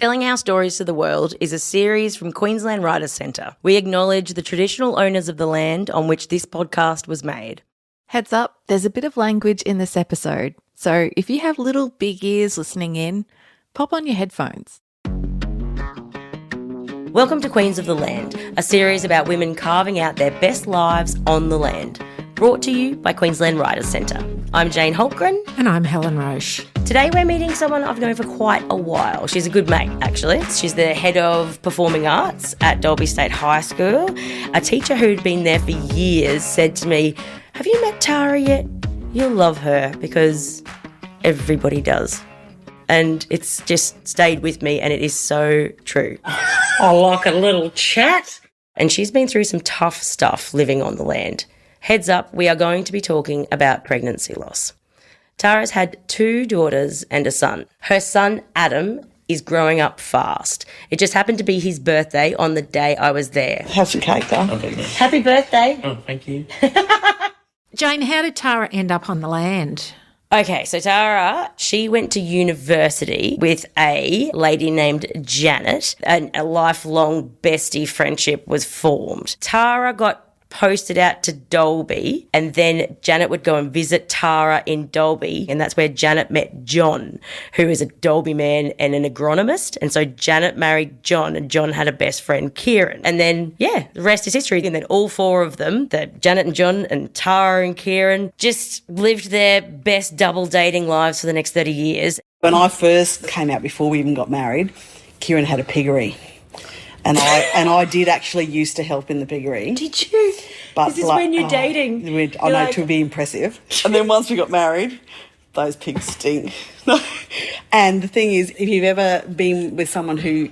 Telling Our Stories to the World is a series from Queensland Writers Centre. We acknowledge the traditional owners of the land on which this podcast was made. Heads up, there's a bit of language in this episode, so if you have little big ears listening in, pop on your headphones. Welcome to Queens of the Land, a series about women carving out their best lives on the land. Brought to you by Queensland Writers Centre. I'm Jane Holtgren. And I'm Helen Roche. Today we're meeting someone I've known for quite a while. She's a good mate, actually. She's the head of performing arts at Dalby State High School. A teacher who'd been there for years said to me, "Have you met Tara yet? You'll love her because everybody does." And it's just stayed with me, and it is so true. I like a little chat. And she's been through some tough stuff living on the land. Heads up, we are going to be talking about pregnancy loss. Tara's had 2 daughters and a son. Her son, Adam, is growing up fast. It just happened to be his birthday on the day I was there. Have some cake, though. Happy birthday. Oh, thank you. Jane, how did Tara end up on the land? Okay, so Tara, she went to university with a lady named Janet, and a lifelong bestie friendship was formed. Tara got posted out to Dalby, and then Janet would go and visit Tara in Dalby, and that's where Janet met John, who is a Dalby man and an agronomist. And so Janet married John, and John had a best friend, Kieran. And then, the rest is history. And then all 4 of them, Janet and John and Tara and Kieran, just lived their best double dating lives for the next 30 years. When I first came out, before we even got married, Kieran had a piggery. And I did actually used to help in the piggery. Did you? But this is when you're dating. I know, to be impressive. And then once we got married, those pigs stink. And the thing is, if you've ever been with someone who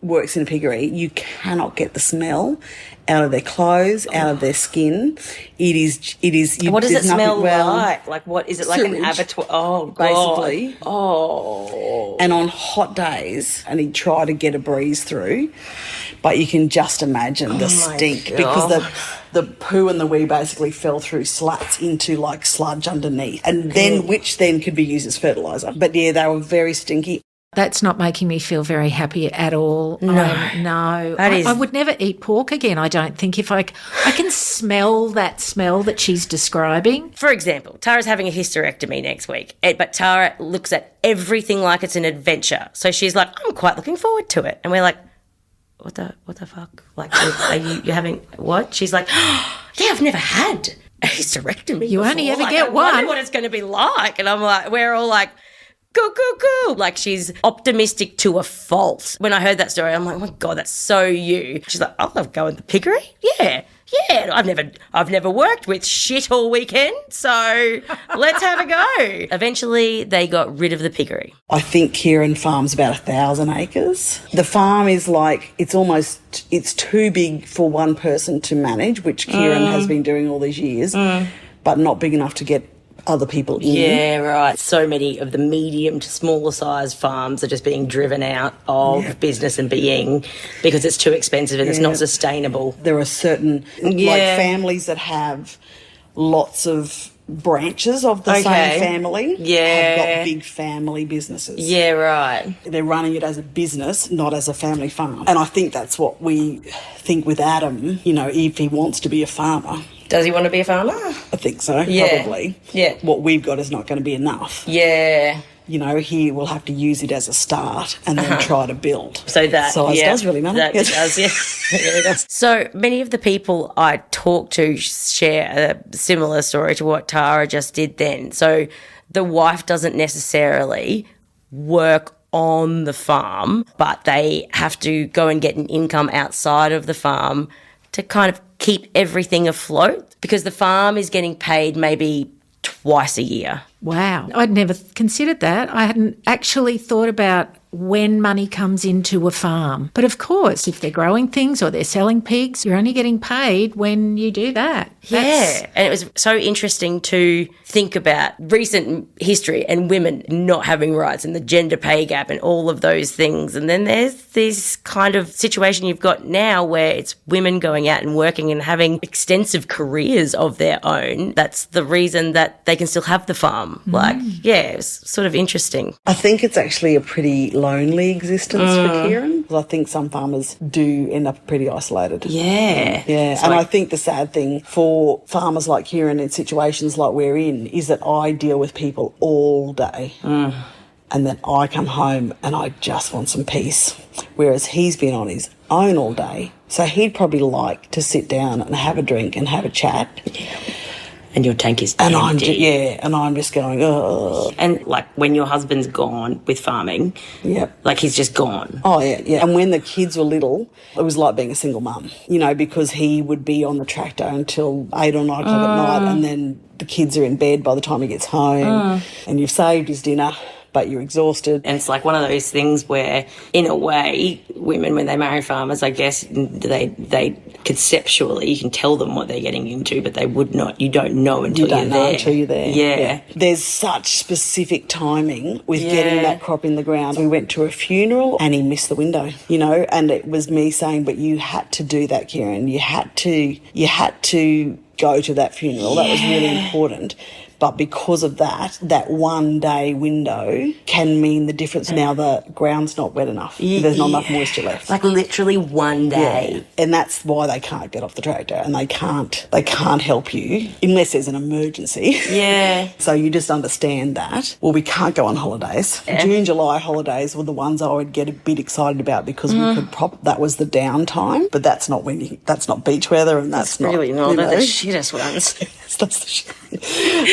works in a piggery, you cannot get the smell out of their clothes, out of their skin. It is. What does it smell like? Like, what is it, like sewage, an abattoir? Oh, God. basically. Oh. And on hot days, and he'd try to get a breeze through, but you can just imagine the stink because the poo and the wee basically fell through slats into like sludge underneath, and then which then could be used as fertiliser. But yeah, they were very stinky. That's not making me feel very happy at all. No. No. That is... I would never eat pork again, I don't think, if I can smell that smell that she's describing. For example, Tara's having a hysterectomy next week, but Tara looks at everything like it's an adventure. So she's like, I'm quite looking forward to it. And we're like, what the fuck? Like, are you having what? She's like, yeah, I've never had a hysterectomy You before. only ever like, get I one. wonder what it's going to be like. And I'm like, we're all like, Go. Like, she's optimistic to a fault. When I heard that story, I'm like, oh my God, that's so you. She's like, I'll go in the piggery. Yeah. I've never worked with shit all weekend, so let's have a go. Eventually, they got rid of the piggery. I think Kieran farms about 1,000 acres. The farm is like, it's too big for one person to manage, which Kieran has been doing all these years, but not big enough to get other people in. Yeah, right. So many of the medium to smaller size farms are just being driven out of business and being because it's too expensive and it's not sustainable. There are certain like families that have lots of branches of the same family have got big family businesses. Yeah, right. They're running it as a business, not as a family farm. And I think that's what we think with Adam, if he wants to be a farmer. Does he want to be a farmer? I think so, probably. Yeah. What we've got is not going to be enough. Yeah. He will have to use it as a start and then try to build. So that size does really matter. That does, yeah. It really does. So many of the people I talk to share a similar story to what Tara just did then. So the wife doesn't necessarily work on the farm, but they have to go and get an income outside of the farm to kind of keep everything afloat because the farm is getting paid maybe twice a year. Wow. I'd never considered that. I hadn't actually thought about when money comes into a farm. But of course, if they're growing things or they're selling pigs, you're only getting paid when you do that. And it was so interesting to think about recent history and women not having rights and the gender pay gap and all of those things. And then there's this kind of situation you've got now where it's women going out and working and having extensive careers of their own. That's the reason that they can still have the farm. Like, it's sort of interesting. I think it's actually a pretty lonely existence for Kieran. I think some farmers do end up pretty isolated. Yeah. Yeah, It's and like- I think the sad thing for farmers like Kieran in situations like we're in is that I deal with people all day. And then I come home and I just want some peace. Whereas he's been on his own all day. So he'd probably like to sit down and have a drink and have a chat. And your tank is And empty. I'm just going, ugh. And like when your husband's gone with farming, Yep. like he's just gone. Oh, yeah. And when the kids were little, it was like being a single mum, because he would be on the tractor until 8 or 9 o'clock at night, and then the kids are in bed by the time he gets home, and you've saved his dinner, but you're exhausted. And it's like one of those things where, in a way, women, when they marry farmers, I guess they conceptually, you can tell them what they're getting into, but they would not, you don't know until You don't you're know there. until you're there. Yeah. There's such specific timing with getting that crop in the ground. We went to a funeral and he missed the window, and it was me saying, but you had to do that, Kieran. You had to go to that funeral. That was really important. But because of that 1 day window can mean the difference. Now the ground's not wet enough. There's not enough moisture left. Like literally 1 day. Yeah. And that's why they can't get off the tractor, and they can't help you unless there's an emergency. Yeah. So you just understand that. Well, we can't go on holidays. Yeah. June, July holidays were the ones I would get a bit excited about because we could that was the downtime. But that's not that's not beach weather, and that's not Really not. They're the shittest ones. That's the shit.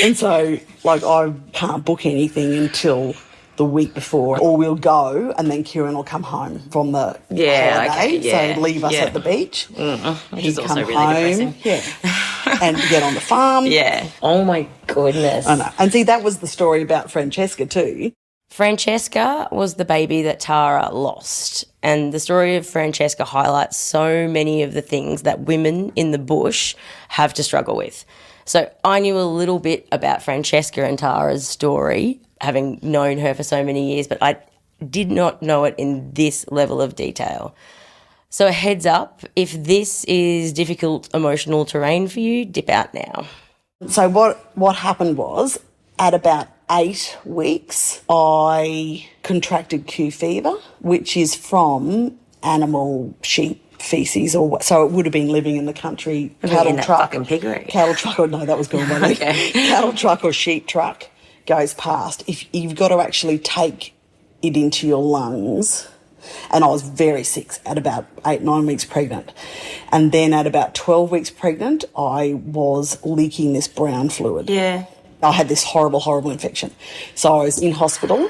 And so, like, I can't book anything until the week before, or we'll go and then Kieran will come home from the holiday, okay, yeah, so leave us yeah. at the beach. Which He'd is also come really home, depressing. and get on the farm. Yeah. Oh my goodness. I know. And see, that was the story about Francesca too. Francesca was the baby that Tara lost. And the story of Francesca highlights so many of the things that women in the bush have to struggle with. So I knew a little bit about Francesca and Tara's story, having known her for so many years, but I did not know it in this level of detail. So a heads up, if this is difficult emotional terrain for you, dip out now. So what happened was, at about 8 weeks, I contracted Q fever, which is from animal sheep feces, so it would have been living in the country, cattle in that truck, fucking piggery. cattle truck, or no, that was gone by Okay. cattle truck or sheep truck goes past. If you've got to actually take it into your lungs, and I was very sick at about 8-9 weeks pregnant, and then at about 12 weeks pregnant, I was leaking this brown fluid. Yeah. I had this horrible infection, so I was in hospital,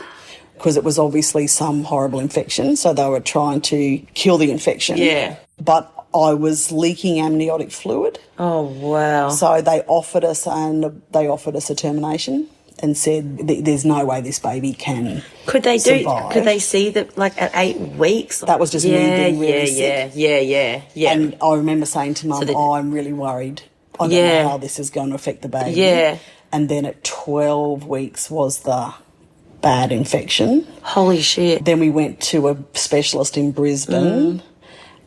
because it was obviously some horrible infection, so they were trying to kill the infection. Yeah. But I was leaking amniotic fluid. Oh, wow. So they offered us a termination and said there's no way this baby can Could they survive. Could they see that, like, at 8 weeks? That was just me being really sick. Yeah. And I remember saying to Mum, that- I'm really worried. I don't Yeah. know how this is going to affect the baby. Yeah. And then at 12 weeks was the bad infection. Holy shit. Then we went to a specialist in Brisbane,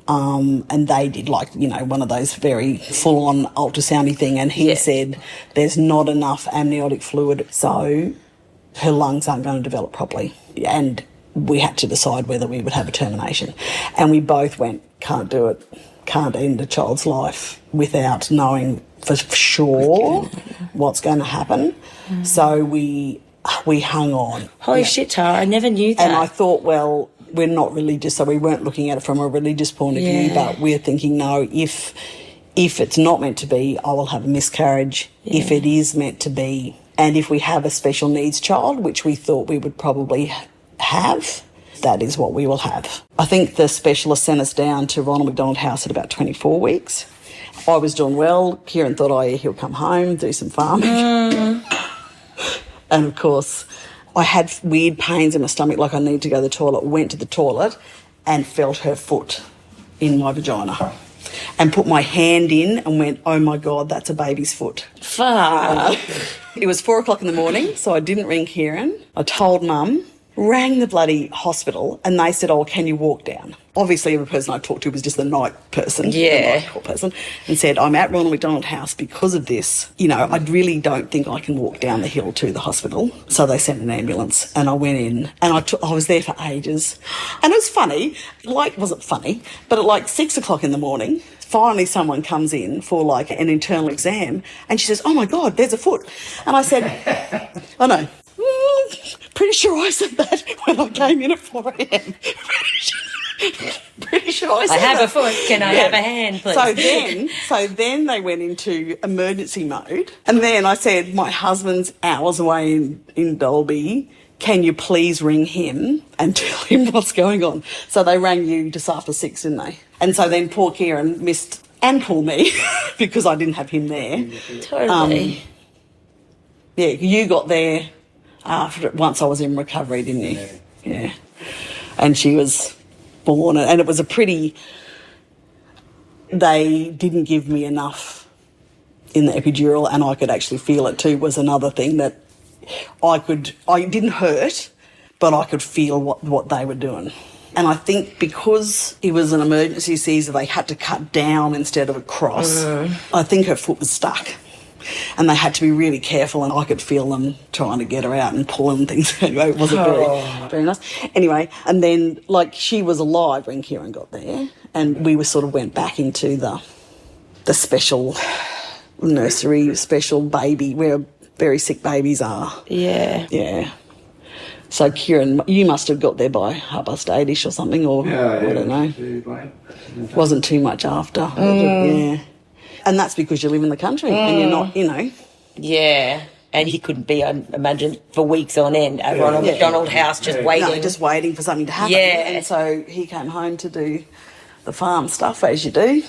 and they did one of those very full-on ultrasoundy thing, and he said there's not enough amniotic fluid, so her lungs aren't going to develop properly. And we had to decide whether we would have a termination. And we both went, can't do it, can't end a child's life without knowing for sure what's going to happen. So we hung on. Holy shit, Tara, I never knew that. And I thought, well, we're not religious, so we weren't looking at it from a religious point of view, but we're thinking, no, if it's not meant to be, I will have a miscarriage. If it is meant to be, and if we have a special needs child, which we thought we would probably have, that is what we will have. I think the specialist sent us down to Ronald McDonald House at about 24 weeks. I was doing well. Kieran thought, he'll come home, do some farming. And, of course, I had weird pains in my stomach, like I needed to go to the toilet. Went to the toilet and felt her foot in my vagina and put my hand in and went, oh, my God, that's a baby's foot. Fuck. It was 4 o'clock in the morning, so I didn't ring Kieran. I told Mum. rang the bloody hospital and they said, oh, can you walk down? Obviously, every person I talked to was just the night person, the night call person, and said, I'm at Ronald McDonald House because of this. You know, I really don't think I can walk down the hill to the hospital. So they sent an ambulance and I went in and I was there for ages. And it was funny, like, wasn't funny, but at like 6 o'clock in the morning, finally someone comes in for like an internal exam and she says, oh my God, there's a foot. And I said, oh no. Pretty sure I said that when I came in at 4 a.m. Pretty sure I said I have that. a foot. Can I have a hand, please? So then they went into emergency mode. And then I said, my husband's hours away in Dolby. Can you please ring him and tell him what's going on? So they rang you just after 6, didn't they? And so then poor Kieran missed, and poor me, because I didn't have him there. Totally. Yeah, you got there once I was in recovery, didn't you? Yeah. And she was born, and it was they didn't give me enough in the epidural, and I could actually feel it too, was another thing that I didn't hurt, but I could feel what they were doing. And I think because it was an emergency Caesar, they had to cut down instead of across. I think her foot was stuck. And they had to be really careful, and I could feel them trying to get her out and pulling things. Anyway, it wasn't very nice. Anyway, and then, like, she was alive when Kieran got there, and we sort of went back into the special nursery, special baby, where very sick babies are. Yeah. Yeah. So, Kieran, you must have got there by 8:30ish or something, or I don't know. Wasn't too much after. Yeah. And that's because you live in the country and you're not, you know. Yeah. And he couldn't be, I imagine, for weeks on end at Ronald McDonald House just waiting. No, just waiting for something to happen. Yeah. And so he came home to do the farm stuff, as you do.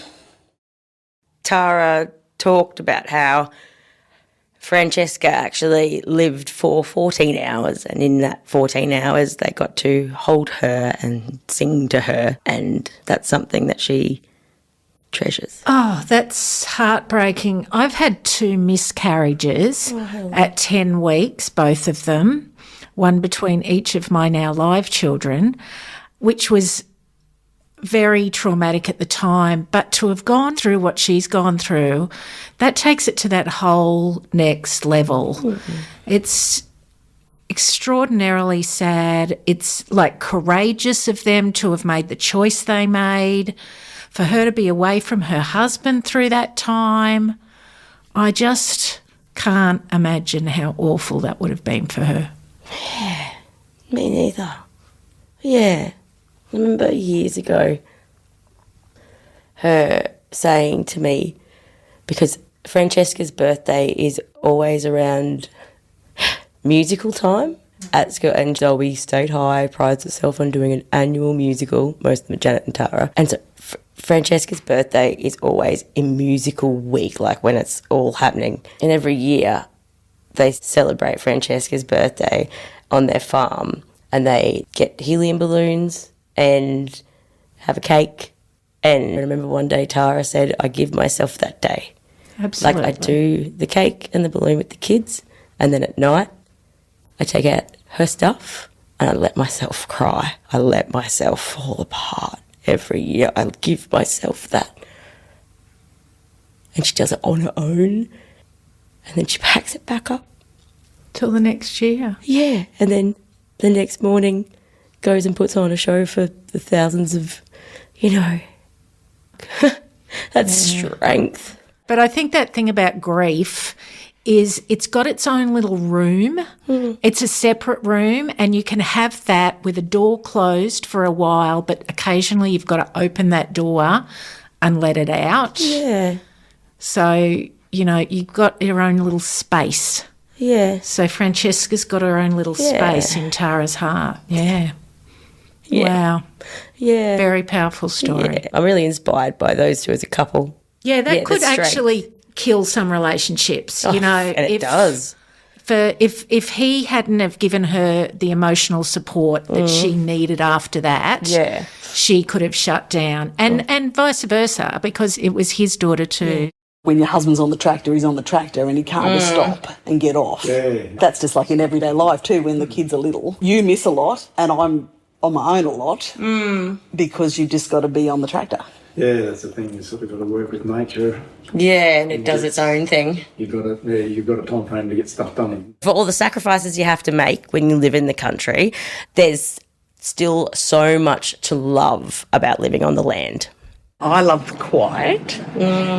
Tara talked about how Francesca actually lived for 14 hours, and in that 14 hours they got to hold her and sing to her, and that's something that she treasures. Oh, that's heartbreaking. I've had 2 miscarriages at 10 weeks, both of them, one between each of my now live children, which was very traumatic at the time. But to have gone through what she's gone through, that takes it to that whole next level. Mm-hmm. It's extraordinarily sad. It's like courageous of them to have made the choice they made. For her to be away from her husband through that time, I just can't imagine how awful that would have been for her. Yeah, me neither. Yeah, I remember years ago her saying to me, because Francesca's birthday is always around musical time at school, and Dolby State High prides itself on doing an annual musical, most of them are Janet and Tara, and so Francesca's birthday is always in musical week, like when it's all happening. And every year they celebrate Francesca's birthday on their farm, and they get helium balloons and have a cake. And I remember one day Tara said, I give myself that day. Absolutely. Like I do the cake and the balloon with the kids, and then at night I take out her stuff and I let myself cry. I let myself fall apart. Every year I give myself that. And she does it on her own. And then she packs it back up. Till the next year. Yeah. And then the next morning goes and puts on a show for the thousands of, that's strength. But I think that thing about grief is it's got its own little room. It's a separate room, and you can have that with a door closed for a while, but occasionally you've got to open that door and let it out. Yeah. So, you've got your own little space. Yeah. So Francesca's got her own little space in Tara's heart. Yeah. Wow. Yeah. Very powerful story. Yeah. I'm really inspired by those two as a couple. Yeah, that could the strength. actually kill some relationships, And it does. If he hadn't have given her the emotional support that she needed after that, she could have shut down, and vice versa, because it was his daughter too. When your husband's on the tractor, he's on the tractor and he can't just stop and get off. Yeah. That's just like in everyday life too, when the kids are little. You miss a lot and I'm on my own a lot because you've just got to be on the tractor. Yeah, that's the thing. You sort of got to work with nature. Yeah, and it does its own thing. You've got a time frame to get stuff done. For all the sacrifices you have to make when you live in the country, there's still so much to love about living on the land. I love the quiet,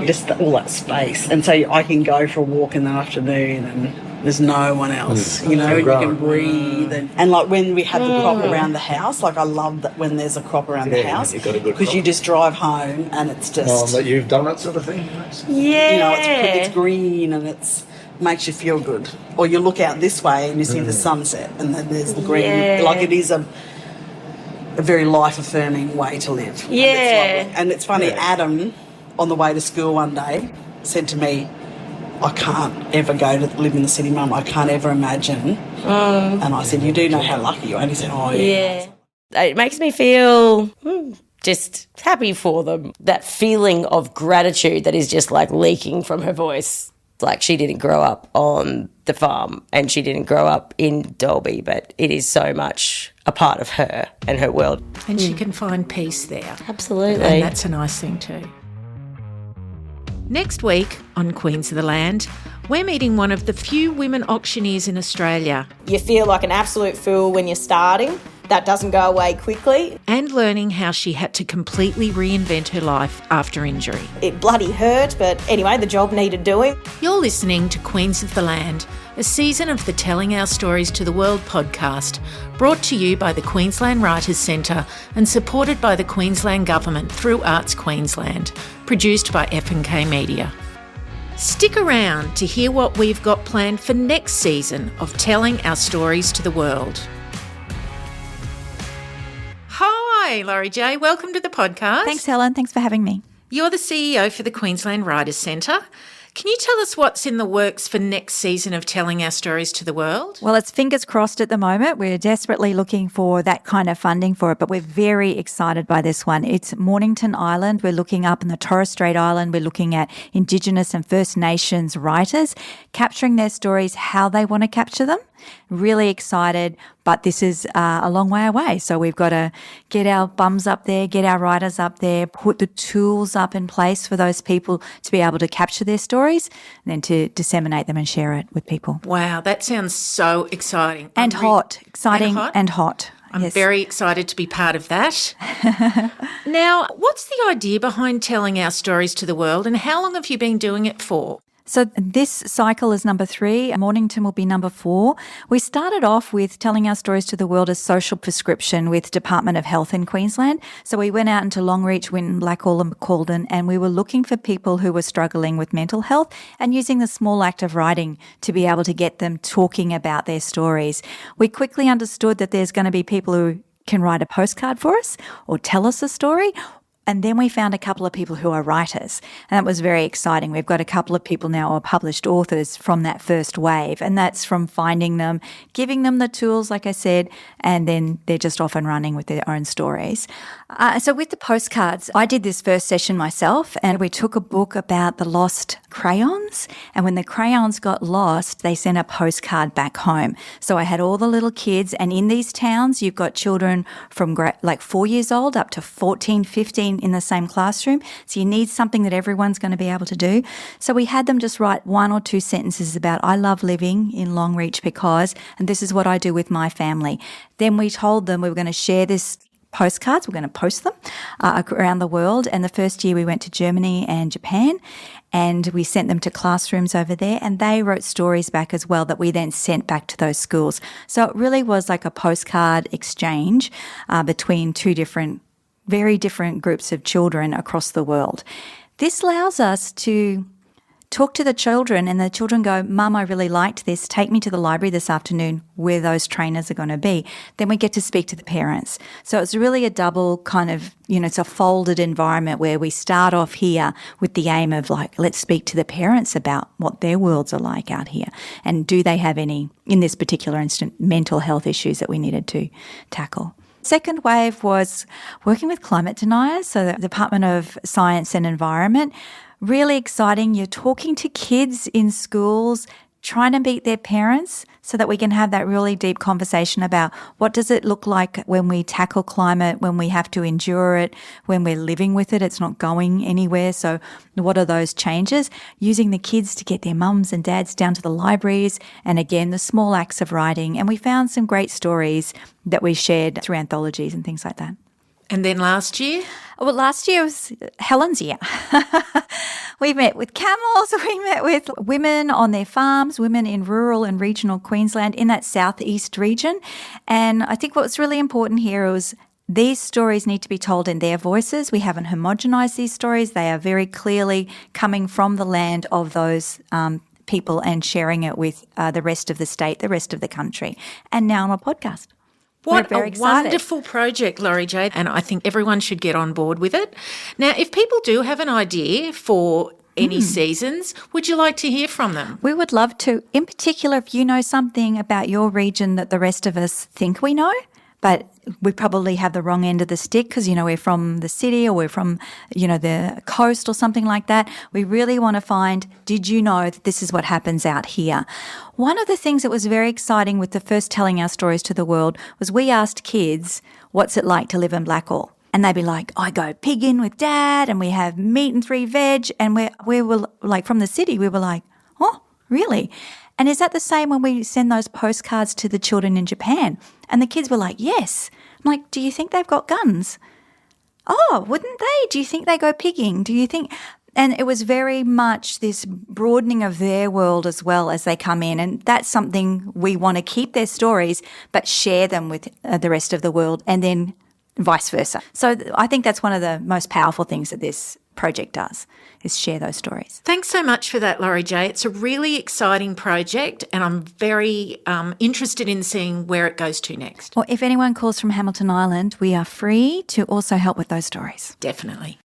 just all that space. And so I can go for a walk in the afternoon and there's no one else, you know, and you can breathe. And like when we had the crop around the house, like I love that when there's a crop around the house because you just drive home and it's just... that you've done that sort of thing? Yeah. You know, it's green and it's makes you feel good. Or you look out this way and you see the sunset and then there's the green. Yeah. Like it is a very life-affirming way to live. Yeah. And it's funny, Adam, on the way to school one day, said to me, I can't ever go to live in the city, Mum. I can't ever imagine. And I said, you do know how lucky you are. And he said, oh, yeah. It makes me feel just happy for them. That feeling of gratitude that is just like leaking from her voice. Like she didn't grow up on the farm and she didn't grow up in Dalby, but it is so much a part of her and her world. And she can find peace there. Absolutely. And that's a nice thing too. Next week on Queens of the Land, we're meeting one of the few women auctioneers in Australia. You feel like an absolute fool when you're starting. That doesn't go away quickly. And learning how she had to completely reinvent her life after injury. It bloody hurt, but anyway, the job needed doing. You're listening to Queens of the Land, a season of the Telling Our Stories to the World podcast, brought to you by the Queensland Writers Centre and supported by the Queensland Government through Arts Queensland, produced by F&K Media. Stick around to hear what we've got planned for next season of Telling Our Stories to the World. Hi, Laurie J. Welcome to the podcast. Thanks, Helen. Thanks for having me. You're the CEO for the Queensland Writers Centre. Can you tell us what's in the works for next season of Telling Our Stories to the World? Well, it's fingers crossed at the moment. We're desperately looking for that kind of funding for it, but we're very excited by this one. It's Mornington Island. We're looking up in the Torres Strait Island. We're looking at Indigenous and First Nations writers, capturing their stories, how they want to capture them. Really excited, but this is a long way away. So we've got to get our bums up there, get our writers up there, put the tools up in place for those people to be able to capture their stories and then to disseminate them and share it with people. Wow, that sounds so exciting. And hot. Exciting and hot. I'm very excited to be part of that. Now, what's the idea behind Telling Our Stories to the World and how long have you been doing it for? So this cycle is number 3. Mornington will be number 4. We started off with Telling Our Stories to the World as social prescription with Department of Health in Queensland. So we went out into Longreach, Winton, Blackall and McCaldon, and we were looking for people who were struggling with mental health and using the small act of writing to be able to get them talking about their stories. We quickly understood that there's going to be people who can write a postcard for us or tell us a story. And then we found a couple of people who are writers, and that was very exciting. We've got a couple of people now who are published authors from that first wave, and that's from finding them, giving them the tools, like I said, and then they're just off and running with their own stories. So with the postcards, I did this first session myself, and we took a book about the lost crayons, and when the crayons got lost, they sent a postcard back home. So I had all the little kids, and in these towns, you've got children from like 4 years old up to 14, 15 in the same classroom. So you need something that everyone's going to be able to do. So we had them just write 1 or 2 sentences about, I love living in Longreach because, and this is what I do with my family. Then we told them we were going to share this postcards. We're going to post them around the world. And the first year we went to Germany and Japan, and we sent them to classrooms over there, and they wrote stories back as well that we then sent back to those schools. So it really was like a postcard exchange between very different groups of children across the world. This allows us to talk to the children, and the children go, Mum, I really liked this. Take me to the library this afternoon where those trainers are going to be. Then we get to speak to the parents. So it's really a double kind of, it's a folded environment where we start off here with the aim of like, let's speak to the parents about what their worlds are like out here. And do they have any, in this particular instance, mental health issues that we needed to tackle? Second wave was working with climate deniers, so the Department of Science and Environment. Really exciting. You're talking to kids in schools, trying to meet their parents so that we can have that really deep conversation about what does it look like when we tackle climate, when we have to endure it, when we're living with it, it's not going anywhere. So what are those changes? Using the kids to get their mums and dads down to the libraries, and again, the small acts of writing. And we found some great stories that we shared through anthologies and things like that. And then last year? Well, last year was Helen's year. We met with camels, we met with women on their farms, women in rural and regional Queensland in that southeast region. And I think what's really important here was these stories need to be told in their voices. We haven't homogenised these stories. They are very clearly coming from the land of those people and sharing it with the rest of the state, the rest of the country. And now on a podcast. What We're very a excited. wonderful project, Laurie J, and I think everyone should get on board with it. Now, if people do have an idea for any seasons, would you like to hear from them? We would love to. In particular, if you know something about your region that the rest of us think we know, but we probably have the wrong end of the stick because, we're from the city or we're from, the coast or something like that. We really want to find, did you know that this is what happens out here? One of the things that was very exciting with the first Telling Our Stories to the World was we asked kids, what's it like to live in Blackall? And they'd be like, I go pigging with Dad and we have meat and 3 veg. And we were like, from the city, we were like, oh, really? And is that the same when we send those postcards to the children in Japan? And the kids were like, yes. I'm like, do you think they've got guns? Oh, wouldn't they? Do you think they go pigging? Do you think? And it was very much this broadening of their world as well as they come in. And that's something we want to keep their stories, but share them with the rest of the world and then vice versa. So I think that's one of the most powerful things that this project does, is share those stories. Thanks so much for that, Laurie J. It's a really exciting project and I'm very interested in seeing where it goes to next. Or if anyone calls from Hamilton Island, we are free to also help with those stories. Definitely.